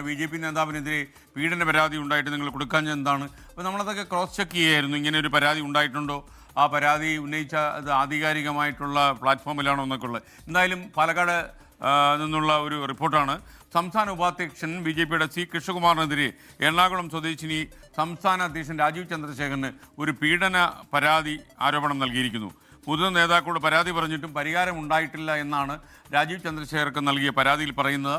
BJP നേതാവിനെതിരെ പീഡന പരാതി ഉണ്ടായിട്ട് നിങ്ങൾ കൊടുക്കാൻ എന്താണ്? അപ്പോൾ നമ്മളതൊക്കെ ക്രോസ് ചെക്ക് ചെയ്യായിരുന്നു. ഇങ്ങനെ ഒരു പരാതി ഉണ്ടായിട്ടുണ്ടോ, ആ പരാതി ഉന്നയിച്ച അത് ആധികാരികമായിട്ടുള്ള പ്ലാറ്റ്ഫോമിലാണോ എന്നൊക്കെ ഉള്ളത്. എന്തായാലും പാലക്കാട് നിന്നുള്ള ഒരു റിപ്പോർട്ടാണ്. സംസ്ഥാന ഉപാധ്യക്ഷൻ BJPയുടെ C. കൃഷ്ണകുമാറിനെതിരെ എറണാകുളം സ്വദേശിനി സംസ്ഥാന അധ്യക്ഷൻ രാജീവ് ചന്ദ്രശേഖരന് ഒരു പീഡന പരാതി ആരോപണം നൽകിയിരിക്കുന്നു. മുതിർന്ന നേതാക്കളോട് പരാതി പറഞ്ഞിട്ടും പരിഹാരം ഉണ്ടായിട്ടില്ല എന്നാണ് രാജീവ് ചന്ദ്രശേഖർക്ക് നൽകിയ പരാതിയിൽ പറയുന്നത്.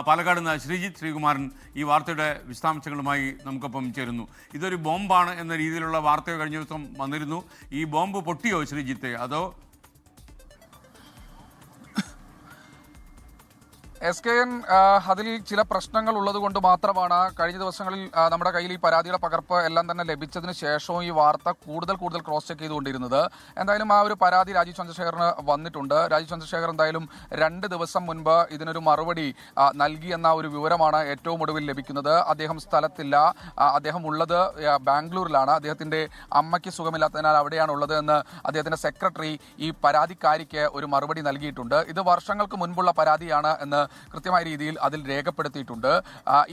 പാലക്കാട് നിന്ന് ശ്രീജിത്ത് ശ്രീകുമാരൻ ഈ വാർത്തയുടെ വിശദാംശങ്ങളുമായി നമുക്കൊപ്പം ചേരുന്നു. ഇതൊരു ബോംബാണ് എന്ന രീതിയിലുള്ള വാർത്ത കഴിഞ്ഞ ദിവസം വന്നിരുന്നു. ഈ ബോംബ് പൊട്ടിയോ ശ്രീജിത്തെ, അതോ? SKN അതിൽ ചില പ്രശ്നങ്ങൾ ഉള്ളത് കൊണ്ട് മാത്രമാണ് കഴിഞ്ഞ ദിവസങ്ങളിൽ നമ്മുടെ കയ്യിൽ ഈ പരാതിയുടെ പകർപ്പ് എല്ലാം തന്നെ ലഭിച്ചതിന് ശേഷവും ഈ വാർത്ത കൂടുതൽ ക്രോസ് ചെക്ക് ചെയ്തുകൊണ്ടിരുന്നത്. എന്തായാലും ആ ഒരു പരാതി രാജീവ് ചന്ദ്രശേഖറിന് വന്നിട്ടുണ്ട്. രാജീവ് ചന്ദ്രശേഖർ എന്തായാലും 2 ദിവസം മുൻപ് ഇതിനൊരു മറുപടി നൽകി എന്ന ഒരു വിവരമാണ് ഏറ്റവും ഒടുവിൽ ലഭിക്കുന്നത്. അദ്ദേഹം സ്ഥലത്തില്ല, അദ്ദേഹം ഉള്ളത് ബാംഗ്ലൂരിലാണ്. അദ്ദേഹത്തിൻ്റെ അമ്മയ്ക്ക് സുഖമില്ലാത്തതിനാൽ അവിടെയാണ് ഉള്ളത് എന്ന് അദ്ദേഹത്തിൻ്റെ സെക്രട്ടറി ഈ പരാതിക്കാരിക്ക് ഒരു മറുപടി നൽകിയിട്ടുണ്ട്. ഇത് വർഷങ്ങൾക്ക് മുൻപുള്ള പരാതിയാണ് എന്ന് കൃത്യമായ രീതിയിൽ അതിൽ രേഖപ്പെടുത്തിയിട്ടുണ്ട്.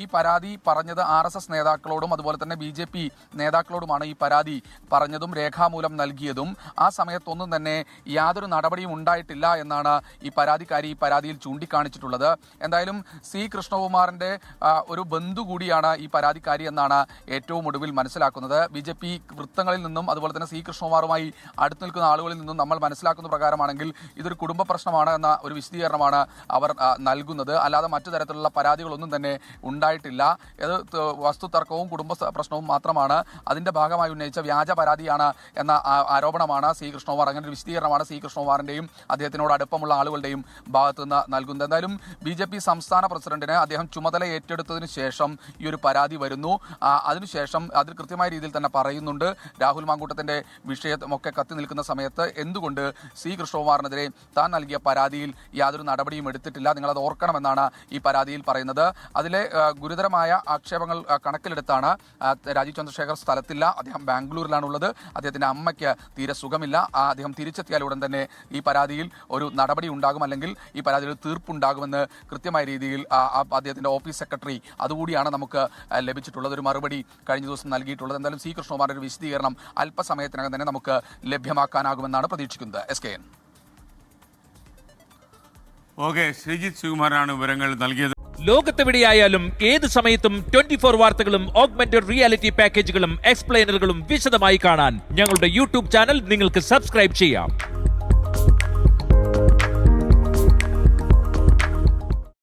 ഈ പരാതി പറഞ്ഞത് RSS നേതാക്കളോടും അതുപോലെ തന്നെ BJP നേതാക്കളോടുമാണ് ഈ പരാതി പറഞ്ഞതും രേഖാമൂലം നൽകിയതും. ആ സമയത്തൊന്നും തന്നെ യാതൊരു നടപടിയും ഉണ്ടായിട്ടില്ല എന്നാണ് ഈ പരാതിക്കാരി ഈ പരാതിയിൽ ചൂണ്ടിക്കാണിച്ചിട്ടുള്ളത്. എന്തായാലും C. കൃഷ്ണകുമാറിന്റെ ഒരു ബന്ധു കൂടിയാണ് ഈ പരാതിക്കാരി എന്നാണ് ഏറ്റവും ഒടുവിൽ മനസ്സിലാക്കുന്നത്. BJP വൃത്തങ്ങളിൽ നിന്നും അതുപോലെ തന്നെ C. കൃഷ്ണകുമാറുമായി അടുത്തു നിൽക്കുന്ന ആളുകളിൽ നിന്നും നമ്മൾ മനസ്സിലാക്കുന്ന പ്രകാരമാണെങ്കിൽ ഇതൊരു കുടുംബ പ്രശ്നമാണ് എന്ന ഒരു വിശദീകരണമാണ് അവർ നൽകുന്നത്. അല്ലാതെ മറ്റു തരത്തിലുള്ള പരാതികളൊന്നും തന്നെ ഉണ്ടായിട്ടില്ല. ഇത് വസ്തുതർക്കവും കുടുംബ പ്രശ്നവും മാത്രമാണ്. അതിന്റെ ഭാഗമായി ഉന്നയിച്ച വ്യാജ പരാതിയാണ് എന്ന ആരോപണമാണ് C. കൃഷ്ണകുമാർ. അങ്ങനെ ഒരു വിശദീകരണമാണ് C. കൃഷ്ണകുമാറിന്റെയും അദ്ദേഹത്തിനോട് അടുപ്പമുള്ള ആളുകളുടെയും ഭാഗത്തു നിന്ന് നൽകുന്നത്. എന്തായാലും BJP സംസ്ഥാന പ്രസിഡന്റിന് അദ്ദേഹം ചുമതല ഏറ്റെടുത്തതിന് ശേഷം ഈ ഒരു പരാതി വരുന്നു. അതിനുശേഷം അതിൽ കൃത്യമായ രീതിയിൽ തന്നെ പറയുന്നുണ്ട്, രാഹുൽ മാങ്കൂട്ടത്തിന്റെ വിഷയമൊക്കെ കത്തി നിൽക്കുന്ന സമയത്ത് എന്തുകൊണ്ട് C. കൃഷ്ണകുമാറിനെതിരെ താൻ നൽകിയ പരാതിയിൽ യാതൊരു നടപടിയും എടുത്തിട്ടില്ല, നിങ്ങളത് ഓർക്കണമെന്നാണ് ഈ പരാതിയിൽ പറയുന്നത്. അതിലെ ഗുരുതരമായ ആക്ഷേപങ്ങൾ കണക്കിലെടുത്താണ് രാജീവ് ചന്ദ്രശേഖർ സ്ഥലത്തില്ല, അദ്ദേഹം ബാംഗ്ലൂരിലാണുള്ളത്, അദ്ദേഹത്തിന്റെ അമ്മയ്ക്ക് തീരെ സുഖമില്ല, അദ്ദേഹം തിരിച്ചെത്തിയാൽ ഉടൻ തന്നെ ഈ പരാതിയിൽ ഒരു നടപടി ഉണ്ടാകും, അല്ലെങ്കിൽ ഈ പരാതിയിൽ തീർപ്പുണ്ടാകുമെന്ന് കൃത്യമായ രീതിയിൽ അദ്ദേഹത്തിന്റെ ഓഫീസ് സെക്രട്ടറി അതുകൂടിയാണ് നമുക്ക് ലഭിച്ചിട്ടുള്ളത്, ഒരു മറുപടി കഴിഞ്ഞ ദിവസം നൽകിയിട്ടുള്ളത്. എന്തായാലും C. കൃഷ്ണകുമാറിന്റെ ഒരു വിശദീകരണം അല്പസമയത്തിനകം തന്നെ നമുക്ക് ലഭ്യമാക്കാനാകുമെന്നാണ് പ്രതീക്ഷിക്കുന്നത്. SKN. ഓക്കെ, ശ്രീജിത്ത് ശ്രീകുമാറാണ് വിവരങ്ങൾ നൽകിയത്. ലോകത്തെവിടെയായാലും ഏത് സമയത്തും 24 വാർത്തകളും ഓഗ്മെന്റഡ് റിയാലിറ്റി പാക്കേജുകളും എക്സ്പ്ലെയിനറുകളും വിശദമായി കാണാൻ ഞങ്ങളുടെ YouTube ചാനൽ നിങ്ങൾക്ക് സബ്സ്ക്രൈബ് ചെയ്യാം.